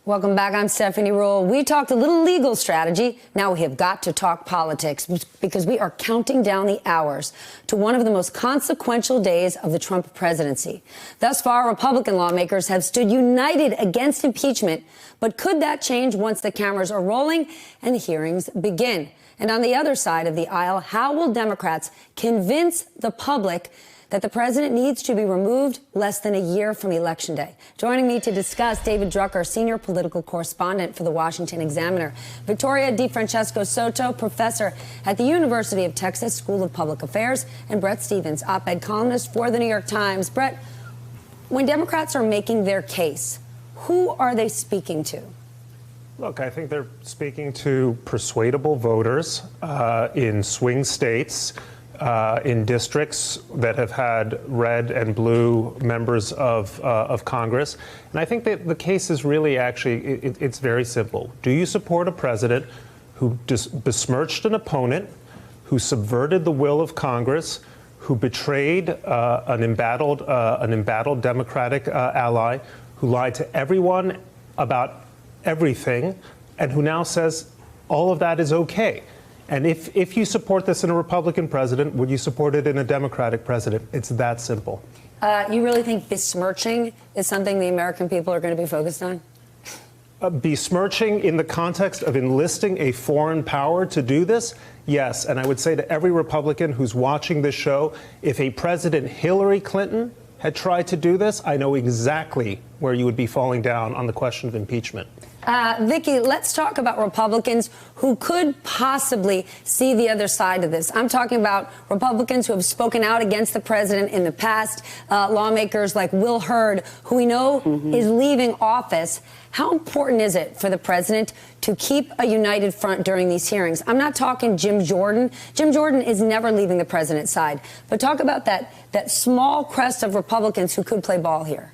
Welcome back. I'm Stephanie Ruhle. We talked a little legal strategy. Now we have got to talk politics because we are counting down the hours to one of the most consequential days of the Trump presidency. Thus far, Republican lawmakers have stood united against impeachment. But could that change once the cameras are rolling and the hearings begin? And on the other side of the aisle, how will Democrats convince the public that the president needs to be removed less than a year from Election Day? Joining me to discuss, David Drucker, senior political correspondent for the Washington Examiner, Victoria DeFrancesco Soto, professor at the University of Texas School of Public Affairs, and Bret Stephens, op-ed columnist for the New York Times. Bret, when Democrats are making their case, who are they speaking to? Look, I think they're speaking to persuadable voters in swing states, in districts that have had red and blue members of Congress. And I think that the case is really it's very simple. Do you support a president who besmirched an opponent, who subverted the will of Congress, who betrayed an embattled Democratic ally, who lied to everyone about everything, and who now says all of that is okay? And if you support this in a Republican president, would you support it in a Democratic president? It's that simple. You really think besmirching is something the American people are going to be focused on? Besmirching in the context of enlisting a foreign power to do this? Yes. And I would say to every Republican who's watching this show, if a President Hillary Clinton had tried to do this, I know exactly where you would be falling down on the question of impeachment. Vicky, let's talk about Republicans who could possibly see the other side of this. I'm talking about Republicans who have spoken out against the president in the past, lawmakers like Will Hurd, who we know is leaving office. How important is it for the president to keep a united front during these hearings? I'm not talking Jim Jordan. Jim Jordan is never leaving the president's side. But talk about that small crest of Republicans who could play ball here.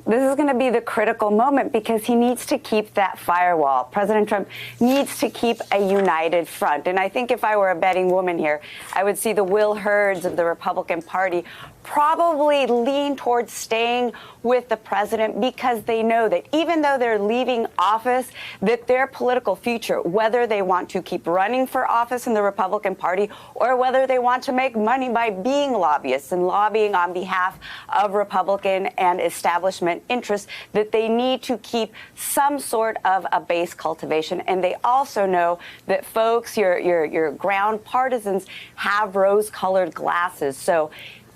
This is going to be the critical moment because he needs to keep that firewall. President Trump needs to keep a united front. And I think if I were a betting woman here, I would see the Will Hurds of the Republican Party probably lean towards staying with the president because they know that even though they're leaving office, that their political future, whether they want to keep running for office in the Republican Party or whether they want to make money by being lobbyists and lobbying on behalf of Republican and establishment interests, that they need to keep some sort of a base cultivation. And they also know that folks, your ground partisans, have rose-colored glasses. So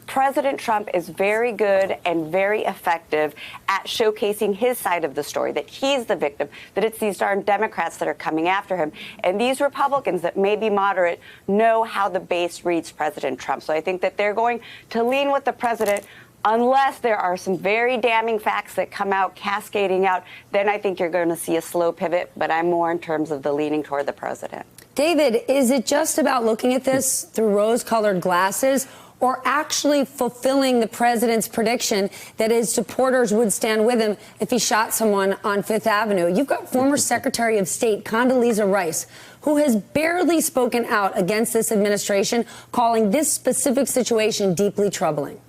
President Trump is very good and very effective at showcasing his side of the story, that he's the victim, that it's these darn Democrats that are coming after him. And these Republicans that may be moderate know how the base reads President Trump. So I think that they're going to lean with the president unless there are some very damning facts that come out, cascading out. Then I think you're going to see a slow pivot. But I'm more in terms of the leaning toward the president. David, is it just about looking at this through rose-colored glasses, or actually fulfilling the president's prediction that his supporters would stand with him if he shot someone on Fifth Avenue? You've got former Secretary of State Condoleezza Rice, who has barely spoken out against this administration, calling this specific situation deeply troubling.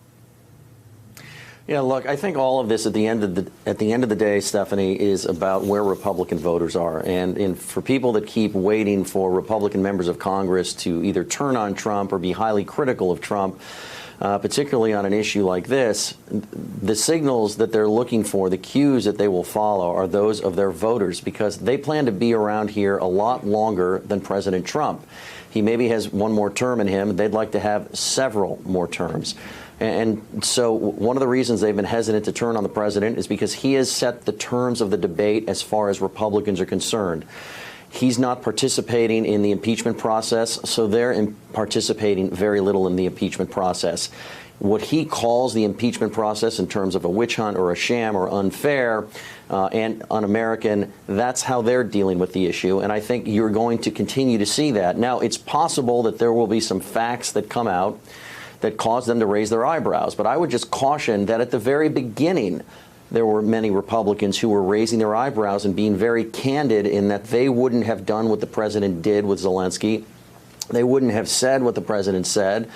Yeah, look, I think all of this at the end of the day, Stephanie, is about where Republican voters are. And for people that keep waiting for Republican members of Congress to either turn on Trump or be highly critical of Trump, particularly on an issue like this, the signals that they're looking for, the cues that they will follow, are those of their voters, because they plan to be around here a lot longer than President Trump. He maybe has one more term in him. They'd like to have several more terms. And so one of the reasons they've been hesitant to turn on the president is because he has set the terms of the debate as far as Republicans are concerned. He's not participating in the impeachment process, so they're participating very little in the impeachment process. What he calls the impeachment process in terms of a witch hunt or a sham or unfair and un-American, that's how they're dealing with the issue. And I think you're going to continue to see that. Now, it's possible that there will be some facts that come out that caused them to raise their eyebrows. But I would just caution that at the very beginning, there were many Republicans who were raising their eyebrows and being very candid in that they wouldn't have done what the president did with Zelensky. They wouldn't have said what the president said.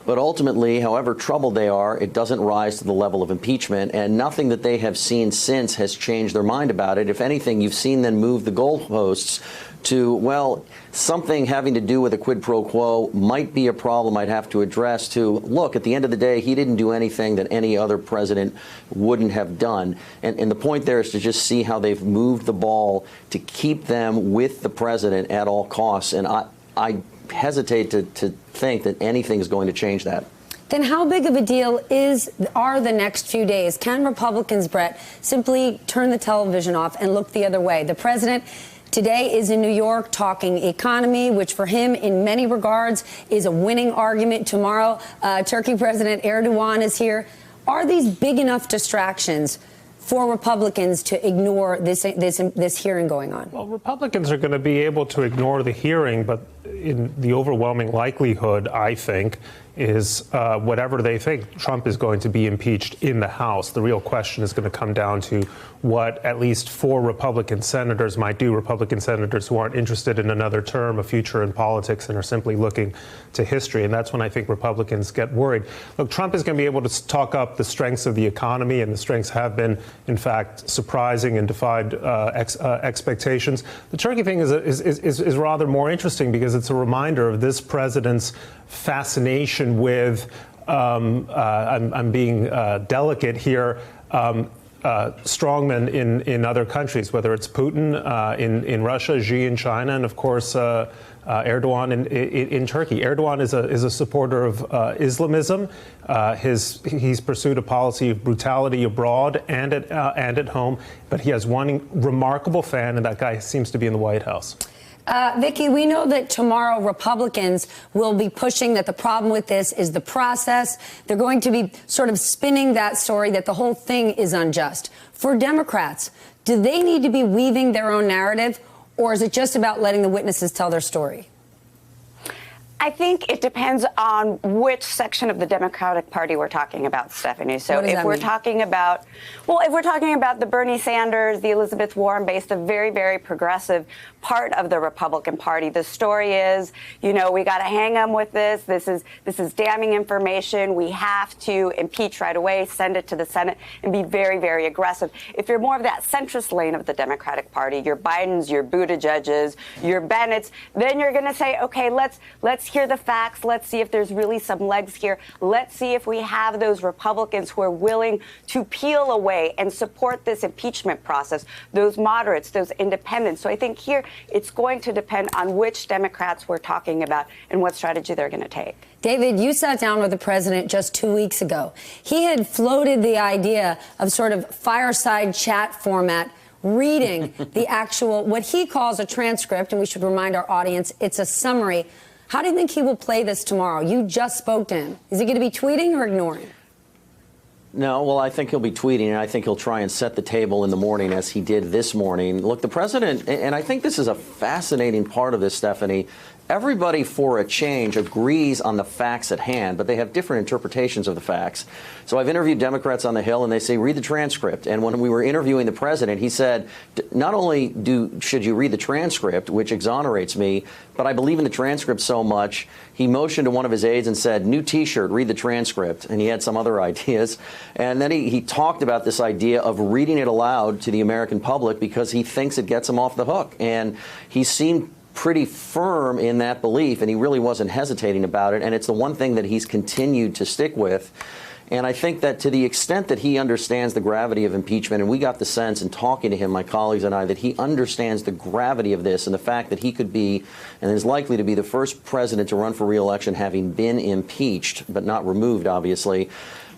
But ultimately, however troubled they are, it doesn't rise to the level of impeachment, and nothing that they have seen since has changed their mind about it. If anything, you've seen them move the goalposts to, well, something having to do with a quid pro quo might be a problem I'd have to address, to, look, at the end of the day, he didn't do anything that any other president wouldn't have done. And the point there is to just see how they've moved the ball to keep them with the president at all costs. And I hesitate to think that anything is going to change that. Then how big of a deal are the next few days? Can Republicans, Bret, simply turn the television off and look the other way? The president today is in New York talking economy, which for him, in many regards, is a winning argument. Tomorrow, Turkey President Erdogan is here. Are these big enough distractions for Republicans to ignore this hearing going on? Well, Republicans are going to be able to ignore the hearing, but in the overwhelming likelihood, I think, is whatever they think, Trump is going to be impeached in the House. The real question is going to come down to what at least 4 Republican senators might do, Republican senators who aren't interested in another term, a future in politics, and are simply looking to history. And that's when I think Republicans get worried. Look, Trump is going to be able to talk up the strengths of the economy, and the strengths have been, in fact, surprising and defied expectations. The Turkey thing is rather more interesting because it's a reminder of this president's fascination with, I'm being delicate here, strongmen in other countries, whether it's Putin in Russia, Xi in China, and of course Erdogan in Turkey. Erdogan is a supporter of Islamism. He's pursued a policy of brutality abroad and at home, but he has one remarkable fan, and that guy seems to be in the White House. Vicki, we know that tomorrow Republicans will be pushing that the problem with this is the process. They're going to be sort of spinning that story that the whole thing is unjust. For Democrats, do they need to be weaving their own narrative, or is it just about letting the witnesses tell their story? I think it depends on which section of the Democratic Party we're talking about, Stephanie. So if we're talking about, the Bernie Sanders, the Elizabeth Warren-based, a very, very progressive part of the Republican Party, the story is, we got to hang them with this. This is damning information. We have to impeach right away, send it to the Senate, and be very, very aggressive. If you're more of that centrist lane of the Democratic Party, your Bidens, your Buttigieg's, your Bennetts, then you're going to say, okay, let's hear the facts. Let's see if there's really some legs here. Let's see if we have those Republicans who are willing to peel away and support this impeachment process, those moderates, those independents. So I think here it's going to depend on which Democrats we're talking about and what strategy they're going to take. David, you sat down with the president just 2 weeks ago. He had floated the idea of sort of fireside chat format, reading the actual, what he calls a transcript, and we should remind our audience, it's a summary. How do you think he will play this tomorrow? You just spoke to him. Is he going to be tweeting or ignoring? No, well, I think he'll be tweeting, and I think he'll try and set the table in the morning as he did this morning. Look, the president, and I think this is a fascinating part of this, Stephanie, everybody for a change agrees on the facts at hand, but they have different interpretations of the facts. So I've interviewed Democrats on the Hill, and they say, read the transcript. And when we were interviewing the president, he said, not only should you read the transcript, which exonerates me, but I believe in the transcript so much, he motioned to one of his aides and said, new T-shirt, read the transcript. And he had some other ideas. And then he talked about this idea of reading it aloud to the American public because he thinks it gets him off the hook. And he seemed pretty firm in that belief, and he really wasn't hesitating about it. And it's the one thing that he's continued to stick with. And I think that to the extent that he understands the gravity of impeachment, and we got the sense in talking to him, my colleagues and I, that he understands the gravity of this and the fact that he could be and is likely to be the first president to run for re-election having been impeached, but not removed, obviously.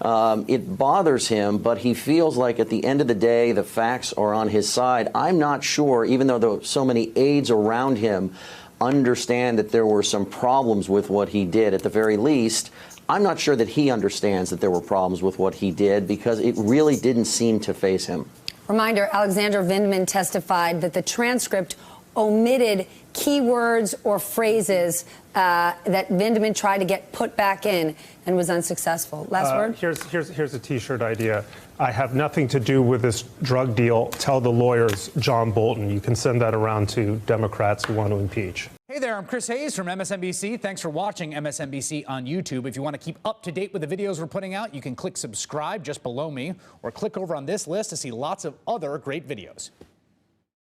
It bothers him, but he feels like at the end of the day, the facts are on his side. I'm not sure, even though so many aides around him understand that there were some problems with what he did, at the very least, I'm not sure that he understands that there were problems with what he did because it really didn't seem to faze him. Reminder, Alexander Vindman testified that the transcript omitted keywords or phrases that Vindman tried to get put back in and was unsuccessful. Last word? Here's a T-shirt idea. I have nothing to do with this drug deal. Tell the lawyers, John Bolton. You can send that around to Democrats who want to impeach. Hey there, I'm Chris Hayes from MSNBC. Thanks for watching MSNBC on YouTube. If you want to keep up to date with the videos we're putting out, you can click subscribe just below me or click over on this list to see lots of other great videos.